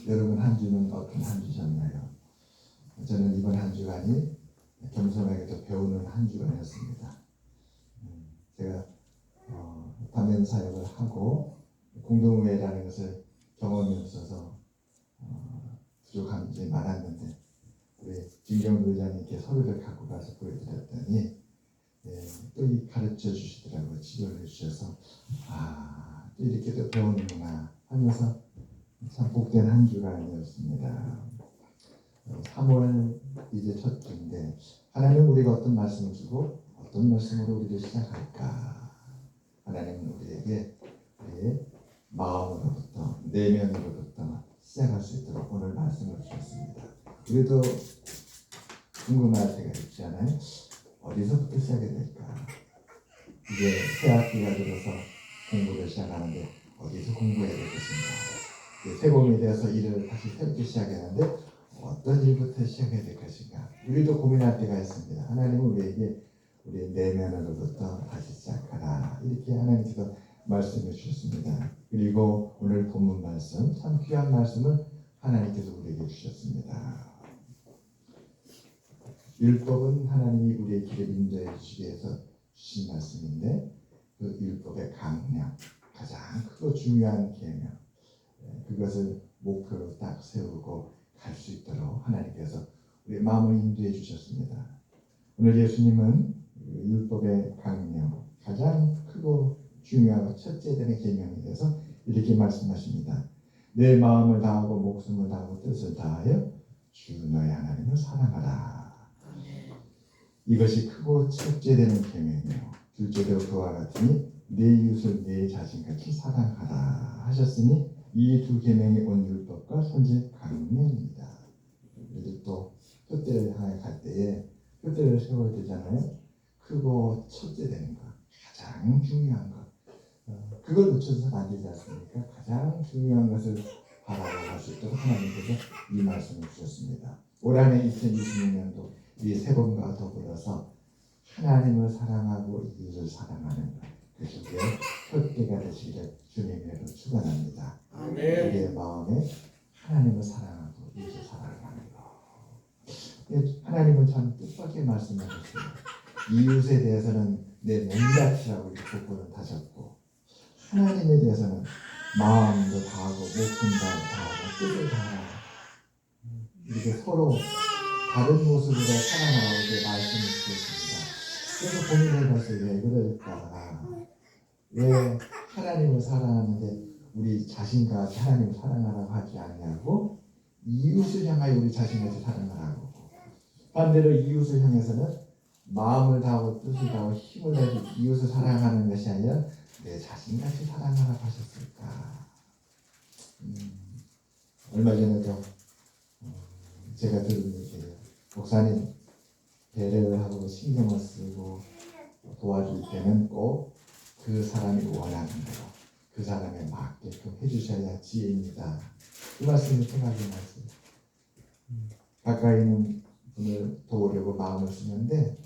여러분 한 주는 어떤 한 주셨나요? 저는 이번 한 주간이 겸손하게도 배우는 한 주간이었습니다. 제가 단면 사역을 하고 공동회라는 것을 경험이 없어서 부족한 점이 많았는데 우리 김경도 의장님께 서류를 갖고 가서 보여드렸더니 또 가르쳐 주시더라고요. 지도를 해주셔서 또 이렇게도 배우는구나 하면서 참 복된 한 주간이었습니다. 3월 이제 첫 주인데 하나님은 우리가 어떤 말씀을 주고 어떤 말씀으로 우리를 시작할까? 하나님은 우리에게 우리의 마음으로부터 내면으로부터 시작할 수 있도록 오늘 말씀을 주셨습니다. 우리도 궁금할 때가 있지 않아요? 어디서부터 시작해야 될까? 이제 새 학기가 들어서 공부를 시작하는데 어디서 공부해야 될 것인가? 새 봄이 되어서 일을 다시 새롭게 시작하는데 어떤 일부터 시작해야 될 것인가? 우리도 고민할 때가 있습니다. 하나님은 우리에게 우리 내면으로부터 다시 시작하라 이렇게 하나님께서 말씀해 주셨습니다. 그리고 오늘 본문 말씀 참 귀한 말씀을 하나님께서 우리에게 주셨습니다. 율법은 하나님이 우리의 길을 인도해 주시기 위해서 주신 말씀인데 그 율법의 강령 가장 크고 중요한 계명 그것을 목표로 딱 세우고 갈 수 있도록 하나님께서 우리의 마음을 인도해 주셨습니다. 오늘 예수님은 율법의 강령 가장 크고 중요하고 첫째 되는 계명에 대해서 이렇게 말씀하십니다. 내 마음을 다하고 목숨을 다하고 뜻을 다하여 주 너의 하나님을 사랑하라. 이것이 크고 첫째 되는 계명이요 둘째도 그와 같으니 내 이웃을 내 자신같이 사랑하라 하셨으니 이 두 계명이 온 율법과 선지 강령입니다. 우리도 또 표대를 향해 갈 때에 표대를 세워야 되잖아요. 크고 첫째 되는 것, 가장 중요한 것 그걸 놓쳐서는 안 되지 않습니까? 가장 중요한 것을 바라볼 수 있도록 하나님께서 이 말씀을 주셨습니다. 올 한해 2026년도 이 세 번과 더불어서 하나님을 사랑하고 이웃을 사랑하는 것 그것이 표대가 되시기를 주님으로 축원합니다. 우리의 마음에 하나님을 사랑하고 이웃을 사랑하는 것 하나님은 참 뜻밖의 말씀하셨습니다. 이웃에 대해서는 내 몸같이라고 이렇게 복권을 다셨고 하나님에 대해서는 마음도 다하고 목숨도 다하고 뜻을 다하고 이렇게 서로 다른 모습으로 사랑하라고 이렇게 말씀을 주셨습니다. 그래서 고민해봤어요. 왜 그럴까? 왜 하나님을 사랑하는데 우리 자신과 하나님을 사랑하라고 하지 않냐고 이웃을 향하여 우리 자신같이 사랑하라고 반대로 이웃을 향해서는 마음을 다하고 뜻을 다하고 힘을 내서 이웃을 사랑하는 것이 아니라 내 자신같이 사랑하라고 하셨을까? 얼마 전에도 제가 들은 얘기예요. 목사님 배려를 하고 신경을 쓰고 도와줄 때는 꼭 그 사람이 원하는 대로 그 사람에 맞게끔 해주셔야 지혜입니다. 그 말씀이 생각이 나서 가까이 있는 분을 도우려고 마음을 쓰는데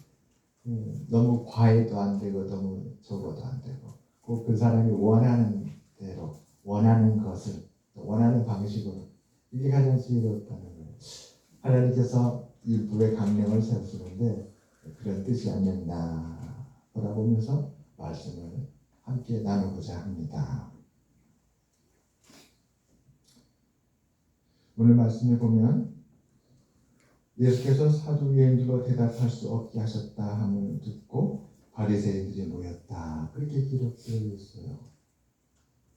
너무 과해도 안 되고 너무 적어도 안 되고 꼭 그 사람이 원하는 대로 원하는 것을 원하는 방식으로 이게 가장 지혜롭다는 거예요. 하나님께서 율법의 강령을 세우시는데 그런 뜻이 아니었나 돌아보면서 말씀을 함께 나누고자 합니다. 오늘 말씀에 보면 예수께서 사두개인들로 대답할 수 없게 하셨다 함을 듣고 바리새인들이 모였다 그렇게 기록되어 있어요.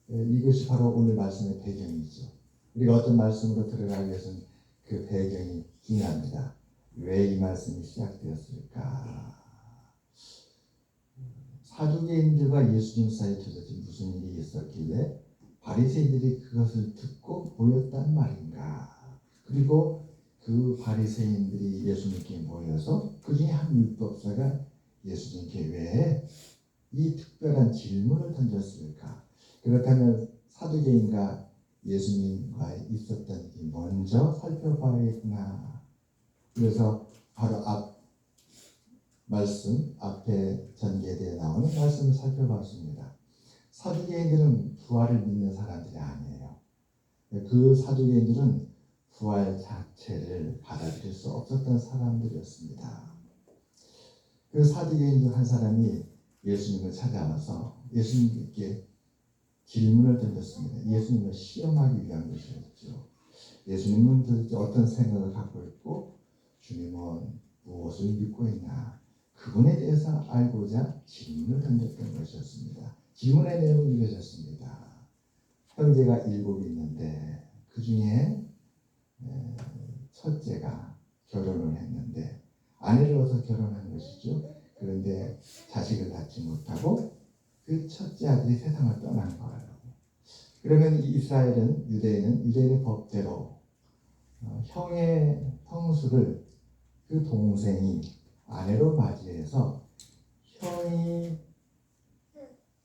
이것이 바로 오늘 말씀의 배경이죠. 우리가 어떤 말씀으로 들어가기 위해서는 그 배경이 중요합니다. 왜 이 말씀이 시작되었을까? 사두개인들과 예수님 사이에 도대체 무슨 일이 있었길래 바리새인들이 그것을 듣고 모였단 말인가? 그리고 그 바리새인들이 예수님께 모여서 그 중에 한 율법사가 예수님께 왜 이 특별한 질문을 던졌을까? 그렇다면 사두개인과 예수님과 있었던 일이 먼저 살펴봐야겠구나. 그래서 바로 말씀 앞에 전개되어 나오는 말씀을 살펴봤습니다. 사두개인들은 부활을 믿는 사람들이 아니에요. 그 사두개인들은 부활 자체를 받아들일 수 없었던 사람들이었습니다. 그 사두개인 중 한 사람이 예수님을 찾아와서 예수님께 질문을 던졌습니다. 예수님을 시험하기 위한 것이었죠. 예수님은 도대체 어떤 생각을 갖고 있고 주님은 무엇을 믿고 있나, 그분에 대해서 알고자 질문을 던졌던 것이었습니다. 질문의 내용은 이것이었습니다. 형제가 7이 있는데 그 중에 첫째가 결혼을 했는데 아내를 얻어서 결혼한 것이죠. 그런데 자식을 낳지 못하고 그 첫째 아들이 세상을 떠난 거예요. 그러면 유대인의 법대로 형의 형수를 그 동생이 아내로 맞이해서 형이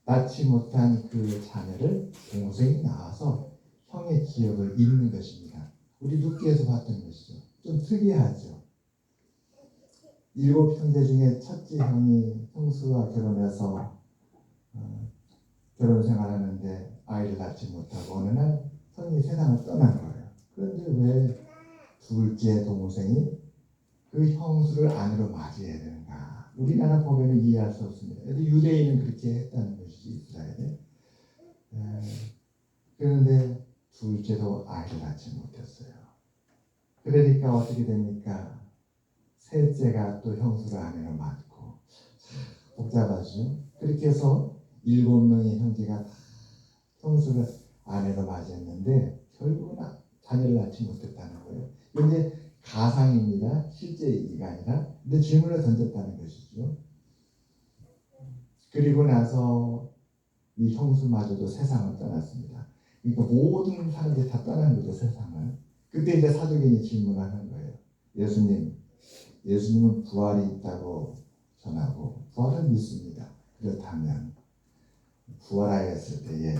낳지 못한 그 자녀를 동생이 낳아서 형의 기업을 잇는 것입니다. 우리 룻기에서 봤던 것이죠. 좀 특이하죠. 7형제 중에 첫째 형이 형수와 결혼해서 결혼 생활하는데 아이를 낳지 못하고 어느 날 형이 세상을 떠난 거예요. 그런데 왜 둘째 동생이 그 형수를 아내로 맞이해야 되는가? 우리나라 보면은 이해할 수 없습니다. 유대인은 그렇게 했다는 것이지, 이스라엘에. 그런데 둘째도 아이를 낳지 못했어요. 그러니까 어떻게 됩니까? 셋째가 또 형수를 아내로 맞고, 복잡하죠. 그렇게 해서 7명의 형제가 다 형수를 아내로 맞이했는데 결국은 자녀를 낳지 못했다는 거예요. 그런데 가상입니다. 실제 얘기가 아니라. 근데 질문을 던졌다는 것이죠. 그리고 나서 이 형수마저도 세상을 떠났습니다. 그러니까 모든 사람들이 다 떠난 거죠, 세상을. 그때 이제 사도행이 질문하는 거예요. 예수님은 부활이 있다고 전하고 부활은 믿습니다. 그렇다면 부활하였을 때에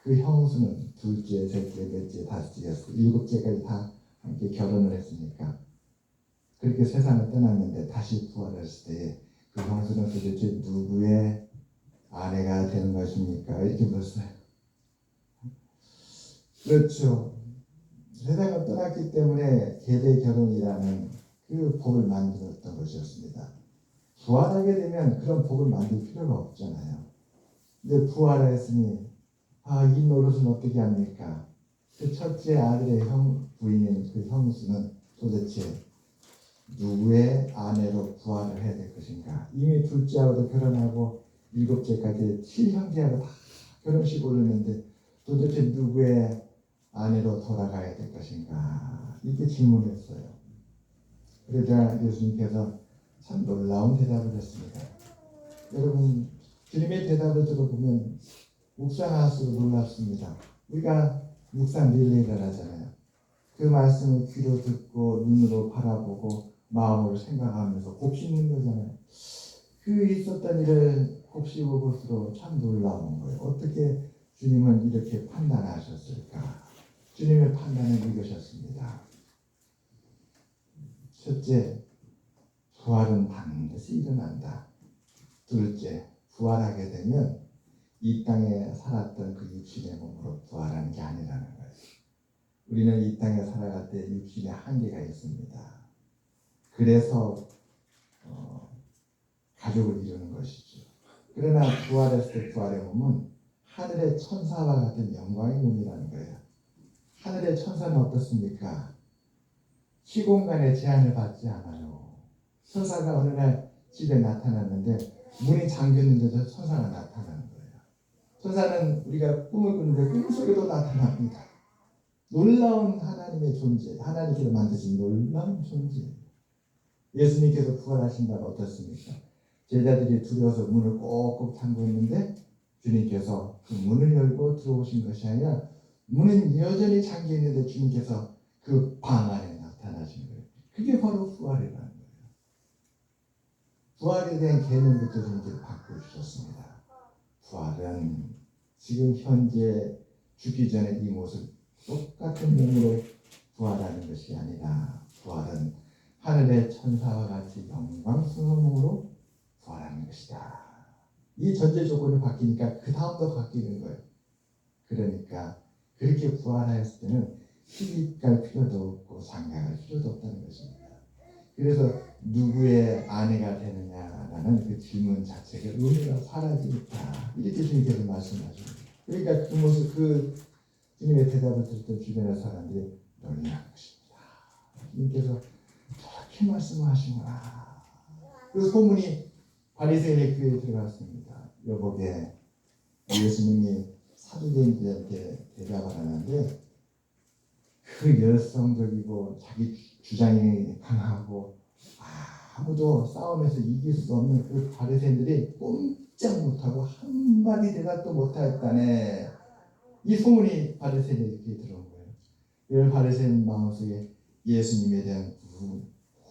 그 형수는 둘째, 셋째, 넷째, 다섯째, 여섯, 7째까지 다 함께 결혼을 했으니까 그렇게 세상을 떠났는데 다시 부활했을 때에 그 형수는 도대체 누구의 아내가 되는 것입니까? 이렇게 물었어요. 그렇죠. 세상을 떠났기 때문에 계대 결혼이라는 그 법을 만들었던 것이었습니다. 부활하게 되면 그런 법을 만들 필요가 없잖아요. 근데 부활을 했으니 이 노릇은 어떻게 합니까? 그 첫째 아들의 부인인 그 형수는 도대체 누구의 아내로 부활을 해야 될 것인가? 이미 둘째하고도 결혼하고 7째까지 7형제하고 다 결혼식 올렸는데 도대체 누구의 아내로 돌아가야 될 것인가? 이렇게 질문했어요. 그러자 예수님께서 참 놀라운 대답을 했습니다. 여러분, 주님의 대답을 들어보면 묵상할수록 놀랍습니다. 우리가 묵상 릴레이를 하잖아요. 그 말씀을 귀로 듣고 눈으로 바라보고 마음으로 생각하면서 곱씹는 거잖아요. 그 있었던 일을 곱씹어 볼수록 참 놀라운 거예요. 어떻게 주님은 이렇게 판단하셨을까? 주님의 판단은 이것이었습니다. 첫째, 부활은 반드시 일어난다. 둘째, 부활하게 되면 이 땅에 살았던 그 육신의 몸으로 부활하는 게 아니라는 거예요. 우리는 이 땅에 살아갈 때 육신의 한계가 있습니다. 그래서 가족을 이루는 것이죠. 그러나 부활했을 때 부활의 몸은 하늘의 천사와 같은 영광의 몸이라는 거예요. 하늘의 천사는 어떻습니까? 시공간의 제한을 받지 않아요. 천사가 어느 날 집에 나타났는데 문이 잠겼는데도 천사가 나타나는 거예요. 천사는 우리가 꿈을 꾸는데 꿈속에도 나타납니다. 놀라운 하나님의 존재, 하나님께서 만드신 놀라운 존재. 예수님께서 부활하신다면 어떻습니까? 제자들이 두려워서 문을 꼭꼭 잠그고 있는데 주님께서 그 문을 열고 들어오신 것이 아니라 문은 여전히 잠겨 있는데 주님께서 그 방 안에 나타나신 거예요. 그게 바로 부활이라는 거예요. 부활에 대한 개념부터 주님께서 바꿔주셨습니다. 부활은 지금 현재 죽기 전에 이 모습 똑같은 몸으로 부활하는 것이 아니라 부활은 하늘의 천사와 같이 영광스러운 몸으로 부활하는 것이다. 이 전제 조건이 바뀌니까 그 다음도 바뀌는 거예요. 그러니까 그렇게 구하였을 때는 시집갈 필요도 없고 장가갈 필요도 없다는 것입니다. 그래서 누구의 아내가 되느냐라는 그 질문 자체가 의미가 사라지니까 이렇게 주님께서 말씀하십니다. 그러니까 그 모습, 그 주님의 대답을 들었던 주변의 사람들이 놀란 것입니다. 주님께서 저렇게 말씀하시구나. 그 소문이 바리새인의 귀에 들어갔습니다. 여보게 예수님이 사두개인들한테 대답을 하는데 그 열성적이고 자기 주장이 강하고 아무도 싸움에서 이길 수 없는 그 바리새인들이 꼼짝 못하고 한마디 대답도 못하였다네. 이 소문이 바리새인의 귀에 들어온 거예요. 그 바리새인 마음속에 예수님에 대한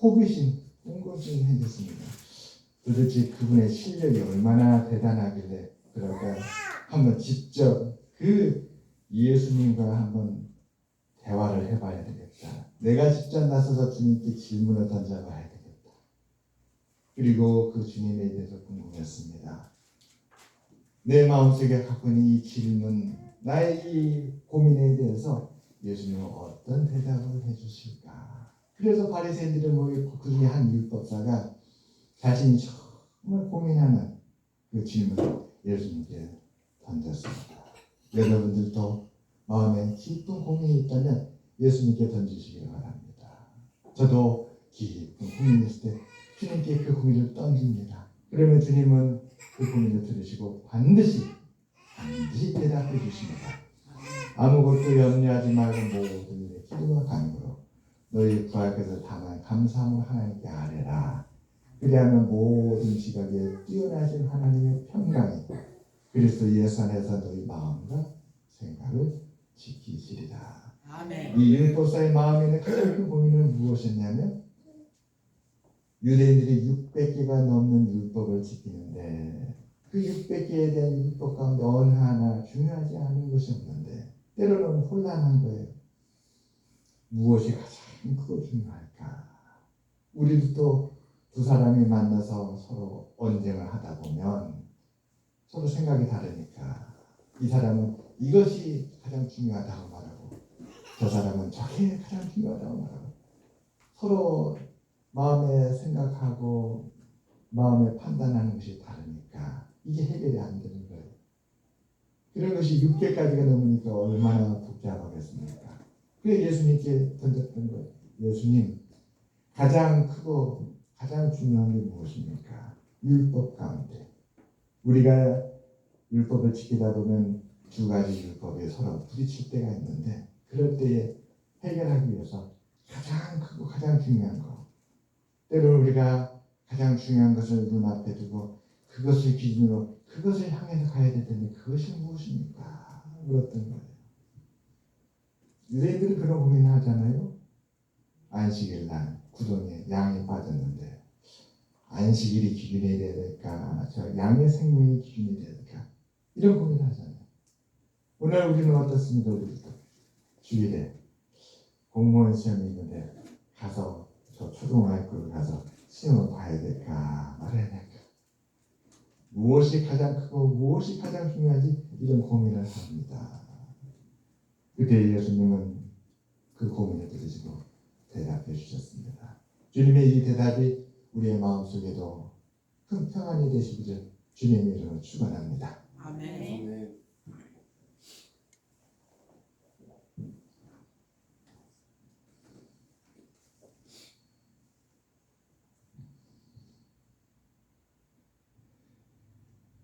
호기심, 궁금증이 생겼습니다. 도대체 그분의 실력이 얼마나 대단하길래 그럴까? 한번 직접 그 예수님과 한번 대화를 해봐야 되겠다. 내가 직접 나서서 주님께 질문을 던져봐야 되겠다. 그리고 그 주님에 대해서 궁금했습니다. 내 마음속에 갖고 있는 이 질문, 나의 이 고민에 대해서 예수님은 어떤 대답을 해주실까? 그래서 바리새인들은 모이고 그 중에 한 율법사가 자신이 정말 고민하는 그 질문을 예수님께 던졌습니다. 여러분들도 마음에 깊은 고민이 있다면 예수님께 던지시기 바랍니다. 저도 깊은 고민이 있을 때 주님께 그 고민을 던집니다. 그러면 주님은 그 고민을 들으시고 반드시 대답해 주십니다. 아무것도 염려하지 말고 모든 일에 기도와 간구로 너희 구할 것을 다만 감사함으로 하나님께 아뢰라. 그리하면 모든 지각에 뛰어나신 하나님의 평강이 그리스도 예수 안에서 너희 마음과 생각을 지키시리라. 아멘. 이 율법사의 마음에는 가장 큰 고민은 무엇이었냐면 유대인들이 600개가 넘는 율법을 지키는데 그 600개에 대한 율법 가운데 어느 하나 중요하지 않은 것이 없는데 때로는 혼란한 거예요. 무엇이 가장 크고 중요할까? 우리도 또 두 사람이 만나서 서로 언쟁을 하다 보면 서로 생각이 다르니까 이 사람은 이것이 가장 중요하다고 말하고 저 사람은 저게 가장 중요하다고 말하고 서로 마음에 생각하고 마음에 판단하는 것이 다르니까 이게 해결이 안 되는 거예요. 그런 것이 6개까지가 넘으니까 얼마나 복잡하겠습니까? 그래서 예수님께 던졌던 거예요. 예수님, 가장 크고 가장 중요한 게 무엇입니까? 율법 가운데 우리가 율법을 지키다 보면 두 가지 율법이 서로 부딪힐 때가 있는데 그럴 때에 해결하기 위해서 가장 크고 가장 중요한 거 때로 우리가 가장 중요한 것을 눈앞에 두고 그것을 기준으로 그것을 향해서 가야 될 텐데 그것이 무엇입니까? 물었던 거예요. 유대인들은 그런 고민을 하잖아요. 안식일 날 구덩이에 양이 빠졌는데 안식일이 기준이 돼야 될까? 저 양의 생명이 기준이 돼야 될까? 이런 고민을 하잖아요. 오늘 우리는 어떻습니까? 우리도 주일에 공무원 시험이 있는데 가서 저 초등학교를 가서 시험을 봐야 될까 말아야 될까? 무엇이 가장 크고 무엇이 가장 중요한지 이런 고민을 합니다. 그때 예수님은 그 고민을 들으시고 대답해 주셨습니다. 주님의 이 대답이 우리의 마음속에도 큰 평안이 되시기를 주님의 이름으로 축원합니다. 아멘.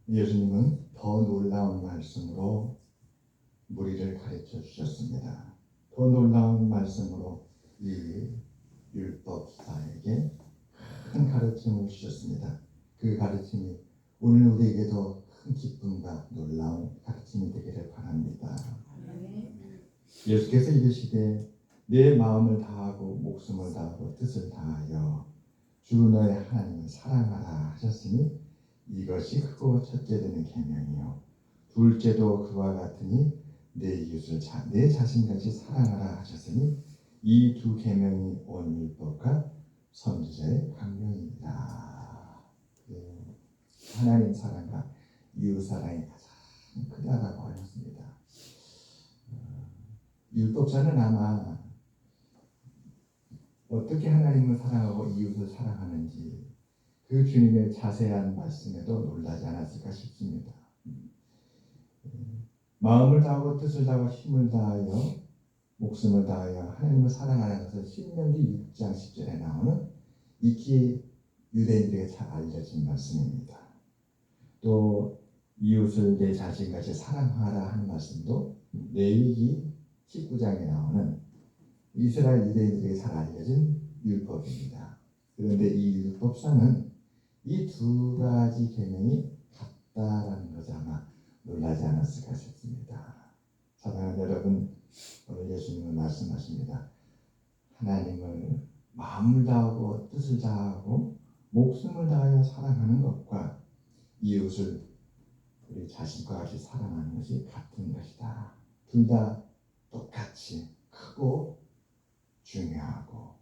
예수님은 더 놀라운 말씀으로 무리를 가르쳐 주셨습니다. 더 놀라운 말씀으로 이 율법사에게 큰 가르침을 주셨습니다. 그 가르침이 오늘 우리에게도 큰 기쁨과 놀라운 가르침이 되기를 바랍니다. 예수께서 이르시되 내 마음을 다하고 목숨을 다하고 뜻을 다하여 주 너의 하나님을 사랑하라 하셨으니 이것이 크고 첫째 되는 계명이요 둘째도 그와 같으니 내 이웃을 내 자신같이 사랑하라 하셨으니 이 두 계명이 온 율법과 선지자의 강령이니라. 하나님 사랑과 이웃 사랑이 가장 크다라고 하셨습니다. 율법자는 아마 어떻게 하나님을 사랑하고 이웃을 사랑하는지 그 주님의 자세한 말씀에도 놀라지 않았을까 싶습니다. 마음을 다하고 뜻을 다하고 힘을 다하여 목숨을 다하여 하나님을 사랑하는 것은 신명기 6장 10절에 나오는 익히 유대인들에게 잘 알려진 말씀입니다. 또 이웃을 내 자신같이 사랑하라 하는 말씀도 레위기 19장에 나오는 이스라엘 유대인들에게 잘 알려진 율법입니다. 그런데 이 율법서는 이 두 가지 계명이 같다라는 것을 아마 놀라지 않았을까 싶습니다. 사랑하는 여러분, 오늘 예수님은 말씀하십니다. 하나님을 마음을 다하고 뜻을 다하고 목숨을 다하여 사랑하는 것과 이웃을 우리 자신과 같이 사랑하는 것이 같은 것이다. 둘 다 똑같이 크고 중요하고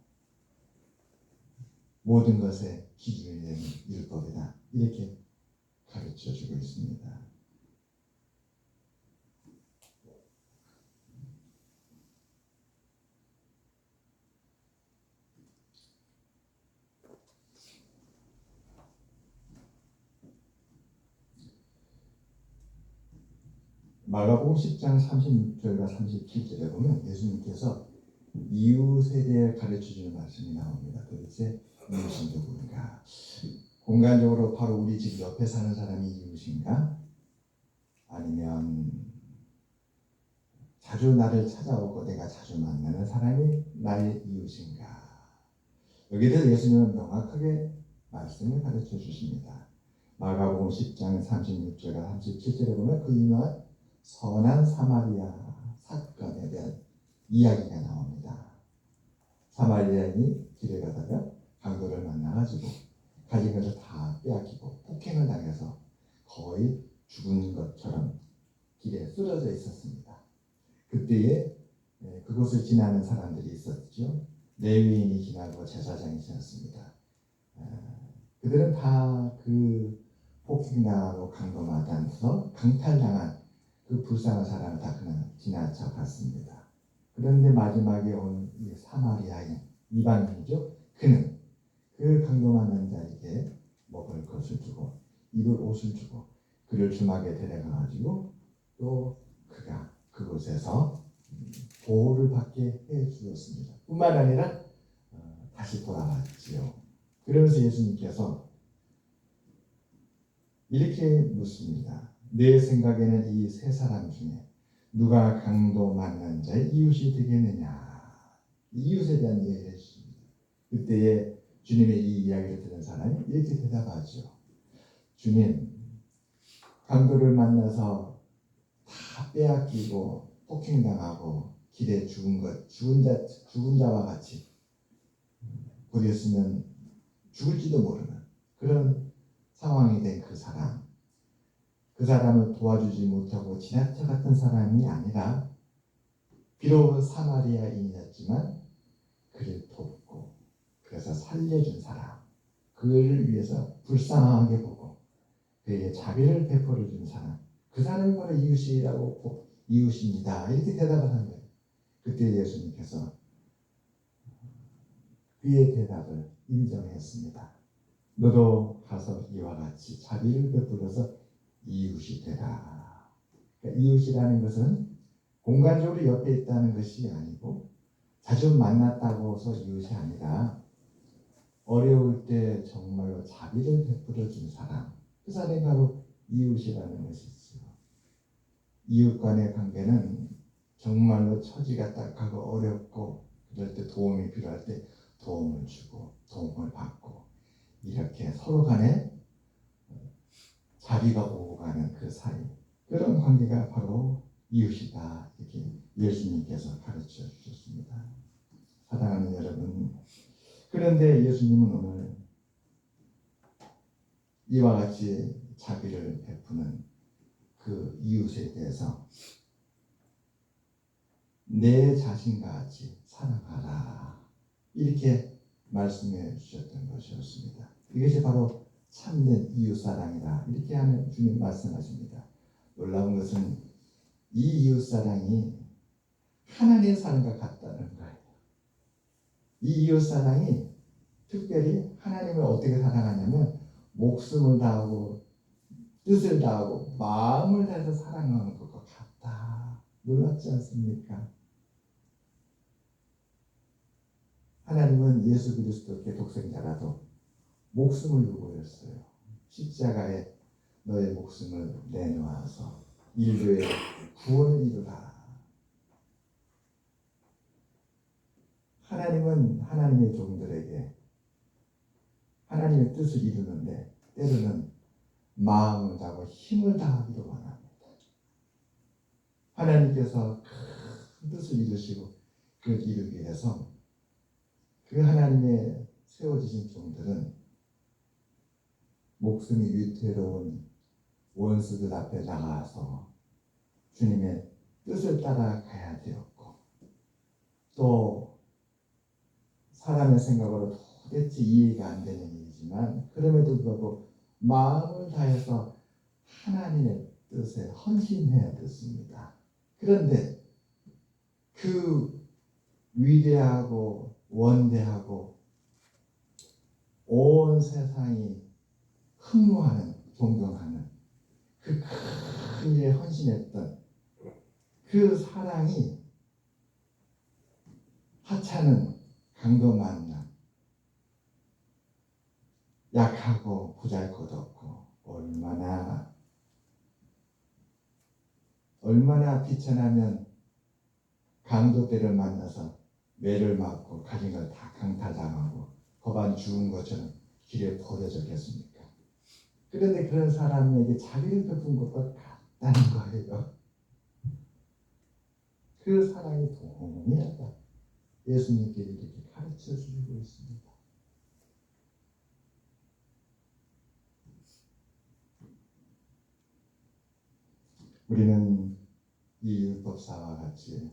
모든 것의 기준이 되는 율법이다. 이렇게 가르쳐주고 있습니다. 마가복음 10장 36절과 37절에 보면 예수님께서 이웃에 대해 가르쳐주는 말씀이 나옵니다. 도대체 이웃은 누구인가? 공간적으로 바로 우리 집 옆에 사는 사람이 이웃인가? 아니면 자주 나를 찾아오고 내가 자주 만나는 사람이 나의 이웃인가? 여기에 대해서 예수님은 명확하게 말씀을 가르쳐 주십니다. 마가복음 10장 36절과 37절에 보면 그 유명한 선한 사마리아 사건에 대한 이야기가 나옵니다. 사마리아인이 길에 가다가 강도를 만나가지고 가진 것을 다 빼앗기고 폭행을 당해서 거의 죽은 것처럼 길에 쓰러져 있었습니다. 그때에 그곳을 지나는 사람들이 있었죠. 레위인이 지나고 제사장이 지났습니다. 그들은 다 그 폭행당하고 강도마다서 강탈당한 그 불쌍한 사람을 다 그냥 지나쳐 갔습니다. 그런데 마지막에 온 이 사마리아인 이방인이죠. 그는 그 강도만한 자에게 먹을 것을 주고 입을 옷을 주고 그를 주막에 데려가가지고 또 그가 그곳에서 보호를 받게 해주었습니다. 뿐만 아니라 다시 돌아왔지요. 그러면서 예수님께서 이렇게 묻습니다. 내 생각에는 이 세 사람 중에 누가 강도 만난 자의 이웃이 되겠느냐? 이웃에 대한 이야기를 해주십니다. 그때에 주님의 이 이야기를 들은 사람이 이렇게 대답하죠. 주님, 강도를 만나서 다 빼앗기고 폭행당하고 길에 죽은 자와 같이 버렸으면 죽을지도 모르는 그런 상황이 된 그 사람, 그 사람을 도와주지 못하고 지나쳐갔던 사람이 아니라 비록 사마리아인이었지만 그를 돕고 그래서 살려준 사람, 그를 위해서 불쌍하게 보고 그에게 자비를 베풀어 준 사람, 그 사람이 바로 이웃입니다. 이렇게 대답을 한 거예요. 그때 예수님께서 그의 대답을 인정했습니다. 너도 가서 이와 같이 자비를 베풀어서 이웃이 되라. 그러니까 이웃이라는 것은 공간적으로 옆에 있다는 것이 아니고 자주 만났다고 해서 이웃이 아니라 어려울 때 정말로 자비를 베풀어 준 사람, 그 사람이 바로 이웃이라는 것이죠. 이웃 간의 관계는 정말로 처지가 딱하고 어렵고 그럴 때 도움이 필요할 때 도움을 주고 도움을 받고 이렇게 서로 간에 자비가 오고 가는 그 사이, 그런 관계가 바로 이웃이다. 이렇게 예수님께서 가르쳐 주셨습니다. 사랑하는 여러분, 그런데 예수님은 오늘 이와 같이 자비를 베푸는 그 이웃에 대해서 내 자신과 같이 사랑하라 이렇게 말씀해 주셨던 것이었습니다. 이것이 바로 참된 이웃사랑이다. 이렇게 하는 주님 말씀하십니다. 놀라운 것은 이 이웃사랑이 하나님 사랑과 같다는 거예요. 이 이웃 사랑이 특별히 하나님을 어떻게 사랑하냐면 목숨을 다하고 뜻을 다하고 마음을 다해서 사랑하는 것과 같다. 놀랍지 않습니까? 하나님은 예수 그리스도께 독생자라도 목숨을 요구했어요. 십자가에 너의 목숨을 내놓아서 인류의 구원을 이루라. 하나님은 하나님의 종들에게 하나님의 뜻을 이루는데 때로는 마음을 다하고 힘을 다하기도 원합니다. 하나님께서 큰 뜻을 이루시고 그 이루기 위해서 그 하나님의 세워지신 종들은 목숨이 위태로운 원수들 앞에 나가서 주님의 뜻을 따라가야 되었고, 또 사람의 생각으로 도대체 이해가 안 되는 일이지만 그럼에도 불구하고 마음을 다해서 하나님의 뜻에 헌신해야 됐습니다. 그런데 그 위대하고 원대하고 온 세상이 흠모하는, 존경하는 그 큰 일에 헌신했던 그 사랑이 하찮은 강도 만남, 약하고 보잘것없고 얼마나 비천하면 강도들을 만나서 매를 맞고 가진 걸 다 강탈당하고 법안 죽은 것처럼 길에 버려졌겠습니까? 그런데 그런 사람에게 자비를 베푼 것과 같다는 거예요. 그 사랑이 동일하다. 예수님께 이렇게 가르쳐 주고 있습니다. 우리는 이 율법사와 같이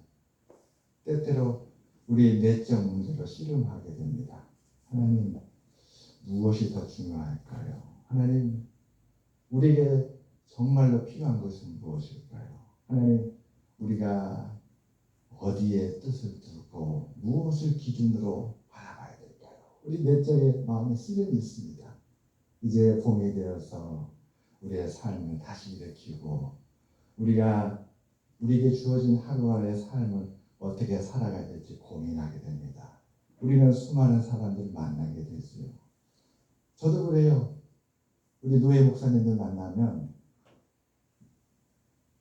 때때로 우리의 내적 문제로 씨름하게 됩니다. 하나님, 무엇이 더 중요할까요? 하나님, 우리에게 정말로 필요한 것은 무엇일까요? 하나님, 우리가 어디에 뜻을 두고 무엇을 기준으로 바라봐야 될까요? 우리 내적의 마음에 씨름이 있습니다. 이제 봄이 되어서 우리의 삶을 다시 일으키고 우리에게 주어진 하루하루의 삶을 어떻게 살아가야 될지 고민하게 됩니다. 우리는 수많은 사람들 만나게 되지요. 저도 그래요. 우리 노예 목사님들 만나면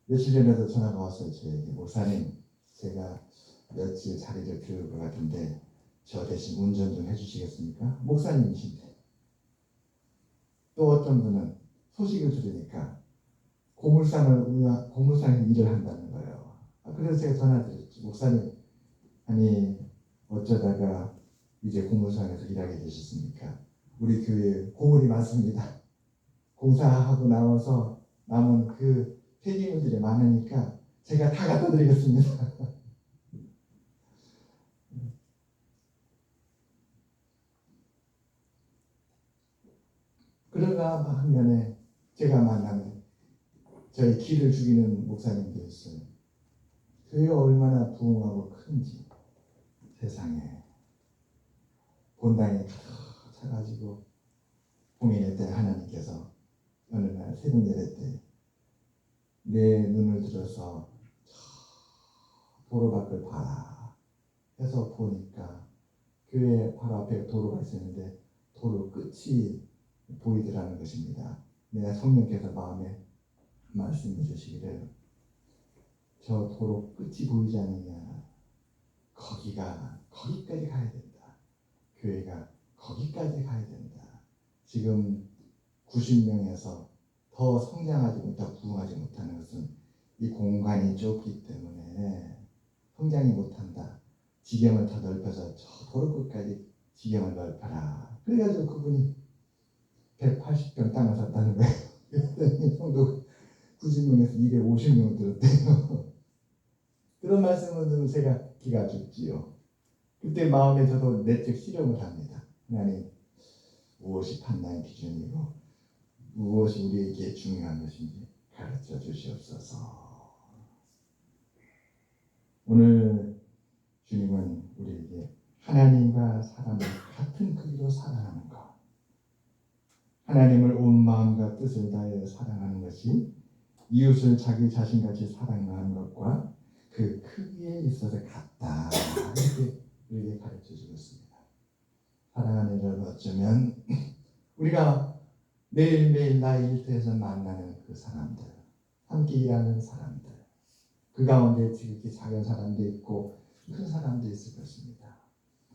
며칠 전에도 전화가 왔어요. 저에게. 목사님, 제가 며칠 자리를 비울 것 같은데 저 대신 운전 좀 해주시겠습니까? 목사님이신데. 또 어떤 분은 소식을 들으니까 고물상에서 일을 한다는 거예요. 그래서 제가 전화드렸죠. 목사님, 아니 어쩌다가 이제 고물상에서 일하게 되셨습니까? 우리 교회에 고물이 많습니다. 공사하고 나와서 남은 그 폐기물들이 많으니까 제가 다 갖다 드리겠습니다. 그런가 하면에 제가 만나는 저희 기를 죽이는 목사님도 있어요. 교회가 얼마나 부흥하고 큰지 세상에 본당이 가득 차가지고 고민할 때 하나님께서 어느 날 새벽 예배 때 내 눈을 들어서 도로 밖을 봐라 해서 보니까 교회 바로 앞에 도로가 있었는데 도로 끝이 보이더라는 것입니다. 내가 성령께서 마음에 말씀해 주시기를 저 도로 끝이 보이지 않느냐, 거기까지 가야 된다. 교회가 거기까지 가야 된다. 지금 90명에서 더 성장하지 못하고 부흥하지 못하는 것은 이 공간이 좁기 때문에 성장이 못한다. 지경을 더 넓혀서 저 도로 끝까지 지경을 넓혀라. 그래가지고 그분이 180평 땅을 샀다는 거예요. 그랬더니 성도 90명에서 250명을 들었대요. 그런 말씀을 들으면 제가 기가 죽지요. 그때 마음에 저도 내적 실험을 합니다. 하나님, 무엇이 판단 기준이고 무엇이 우리에게 중요한 것인지 가르쳐 주시옵소서. 오늘 주님은 우리에게 하나님과 사람을 같은 크기로 사랑하는 것, 하나님을 온 마음과 뜻을 다해 사랑하는 것이 이웃을 자기 자신같이 사랑하는 것과 그 크기에 있어서 같다, 이렇게 우리에게 가르쳐주고 있습니다. 사랑하는 여러분, 어쩌면 우리가 매일매일 나의 일터에서 만나는 그 사람들, 함께 일하는 사람들, 그 가운데 지극히 작은 사람도 있고 큰 사람도 있을 것입니다.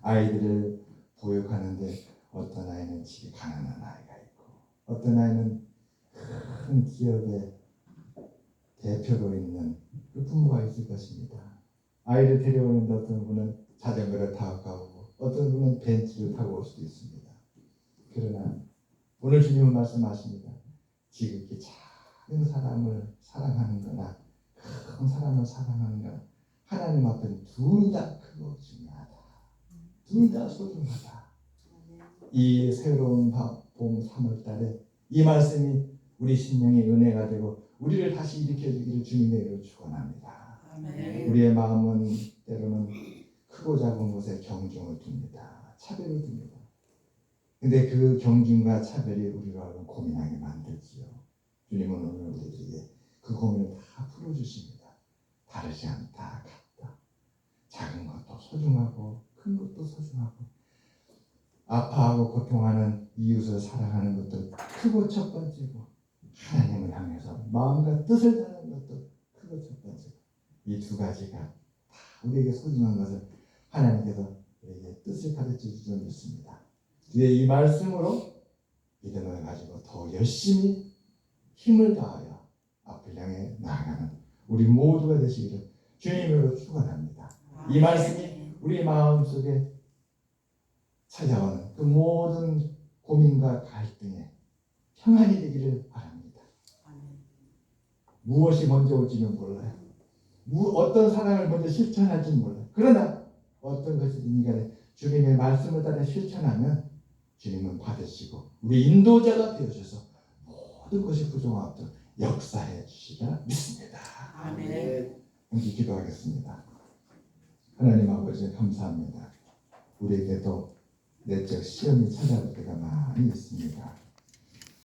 아이들을 보육하는데 어떤 아이는 집이 가난한 아이가 있고, 어떤 아이는 큰 기업의 대표로 있는 그 부모가 있을 것입니다. 아이를 데려오는데 어떤 분은 자전거를 타고 가고, 어떤 분은 벤츠를 타고 올 수도 있습니다. 그러나 오늘 주님은 말씀하십니다. 지극히 작은 사람을 사랑하는 거나 큰 사람을 사랑하는 거나 하나님 앞에는 둘 다 크고 중요하다. 둘 다 소중하다. 이 새로운 봄 3월달에 이 말씀이 우리 심령의 은혜가 되고 우리를 다시 일으켜주기를 주님의 이름으로 축원합니다. 우리의 마음은 때로는 크고 작은 것에 경중을 둡니다. 차별을 둡니다. 근데 그 경중과 차별이 우리로 하여금 고민하게 만들지요. 주님은 오늘 우리에게 그 고민을 다 풀어주십니다. 다르지 않다, 같다. 작은 것도 소중하고 큰 것도 소중하고, 아파하고 고통하는 이웃을 사랑하는 것도 크고 첫 번째고, 하나님을 향해서 마음과 뜻을 다하는 것도 크고 첫 번째고, 이 두 가지가 다 우리에게 소중한 것을 하나님께서 우리에게 뜻을 가르쳐 주시는 것입니다. 이제 이 말씀으로 믿음을 가지고 더 열심히 힘을 다하여 앞을 향해 나아가는 우리 모두가 되시기를 주님으로 축원합니다. 이 말씀이 우리 마음속에 찾아오는 그 모든 고민과 갈등에 평안이 되기를 바랍니다. 무엇이 먼저 올지는 몰라요. 어떤 사랑을 먼저 실천할지는 몰라요. 그러나 어떤 것이든 간에 주님의 말씀을 따라 실천하면 주님은 받으시고 우리 인도자가 되어주셔서 모든 것이 부정하도록 역사해 주시라 믿습니다. 아멘. 함께 기도하겠습니다. 하나님 아버지 감사합니다. 우리에게도 내적 시험이 찾아올 때가 많이 있습니다.